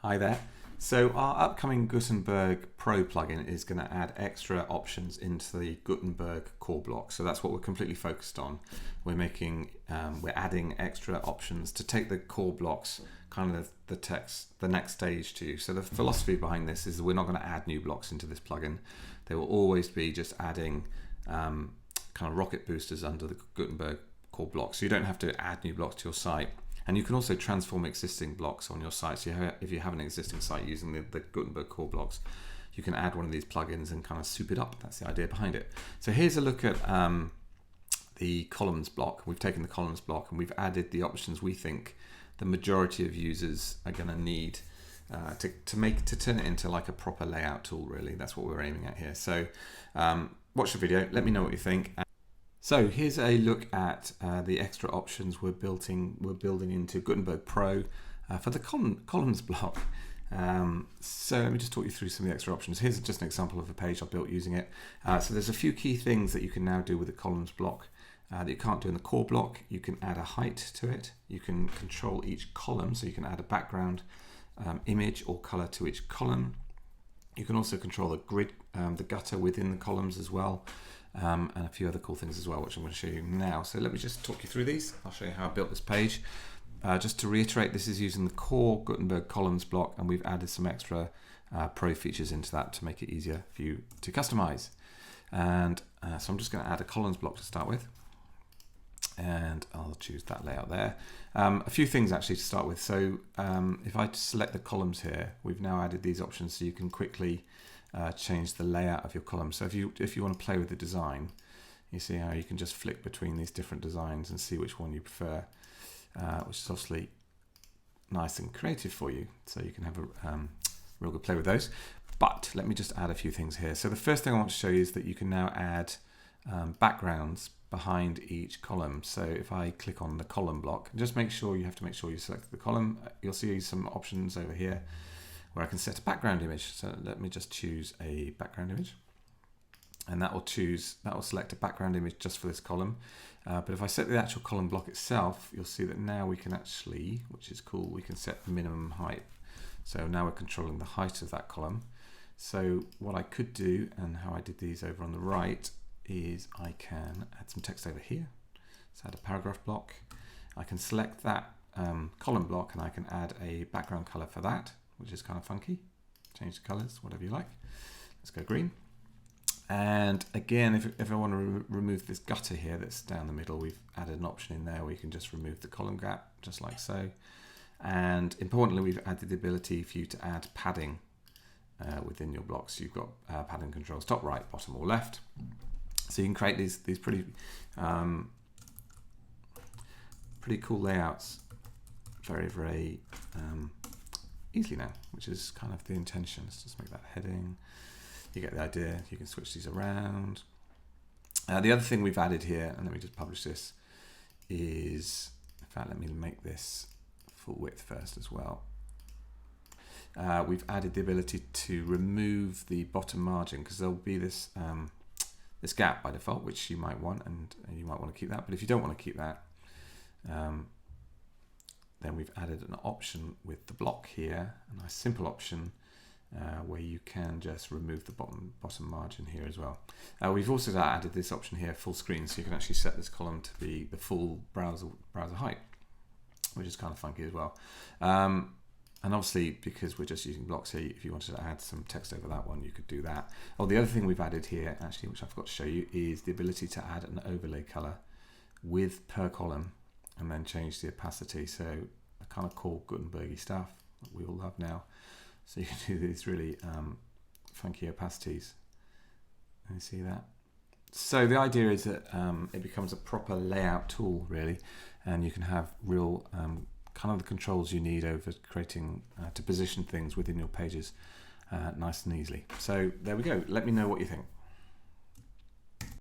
Hi there. So our upcoming Gutenberg Pro plugin is going to add extra options into the Gutenberg core block. So that's what we're completely focused on. We're adding extra options to take the core blocks, kind of the text, the next stage to. So the philosophy behind this is that we're not going to add new blocks into this plugin. They will always be just adding kind of rocket boosters under the Gutenberg core block. So you don't have to add new blocks to your site. And you can also transform existing blocks on your site. So if you have an existing site using the Gutenberg core blocks, you can add one of these plugins and kind of soup it up. That's the idea behind it. So here's a look at the columns block. We've taken the columns block and we've added the options we think the majority of users are going to need to turn it into like a proper layout tool, really. That's what we're aiming at here. So watch the video, let me know what you think. So here's a look at the extra options we're building into Gutenberg Pro for the columns block. So let me just talk you through some of the extra options. Here's just an example of a page I built using it. So there's a few key things that you can now do with the columns block that you can't do in the core block. You can add a height to it. You can control each column, so you can add a background image or color to each column. You can also control the grid, the gutter within the columns as well. And a few other cool things as well, which I'm going to show you now. So let me just talk you through these. I'll show you how I built this page. Just to reiterate, this is using the core Gutenberg columns block, and we've added some extra pro features into that to make it easier for you to customize. And so I'm just going to add a columns block to start with. And I'll choose that layout there. A few things actually to start with. So if I select the columns here, we've now added these options so you can quickly change the layout of your column. So if you want to play with the design, you see how you can just flick between these different designs and see which one you prefer, which is obviously nice and creative for you. So you can have a real good play with those. But let me just add a few things here. So the first thing I want to show you is that you can now add backgrounds behind each column. So if I click on the column block, just make sure you select the column. You'll see some options over here where I can set a background image. So let me just choose a background image, and that will select a background image just for this column. But if I set the actual column block itself, you'll see that now we can actually, which is cool, we can set the minimum height. So now we're controlling the height of that column. So what I could do, and how I did these over on the right, is I can add some text over here. So add a paragraph block. I can select that column block and I can add a background color for that, which is kind of funky. Change the colors, whatever you like. Let's go green. And again, if I want to remove this gutter here that's down the middle, we've added an option in there where you can just remove the column gap, just like so. And importantly, we've added the ability for you to add padding within your blocks. You've got padding controls, top, right, bottom, or left. So you can create these pretty cool layouts very, very easily now, which is kind of the intention. Let's just make that heading. You get the idea. You can switch these around. The other thing we've added here, and let me just publish this, is, in fact, let me make this full width first as well. We've added the ability to remove the bottom margin, because there'll be this this gap by default, which you might want, and you might want to keep that. But if you don't want to keep that, then we've added an option with the block here, a nice simple option where you can just remove the bottom margin here as well. We've also added this option here, full screen, so you can actually set this column to be the full browser height, which is kind of funky as well. And obviously, because we're just using blocks here, if you wanted to add some text over that one, you could do that. Oh, the other thing we've added here, actually, which I forgot to show you, is the ability to add an overlay color with per column, and then change the opacity. So a kind of cool Gutenberg-y stuff that we all love now. So you can do these really funky opacities. And you see that? So the idea is that it becomes a proper layout tool, really, and you can have real kind of the controls you need over creating to position things within your pages nice and easily. So there we go. Let me know what you think.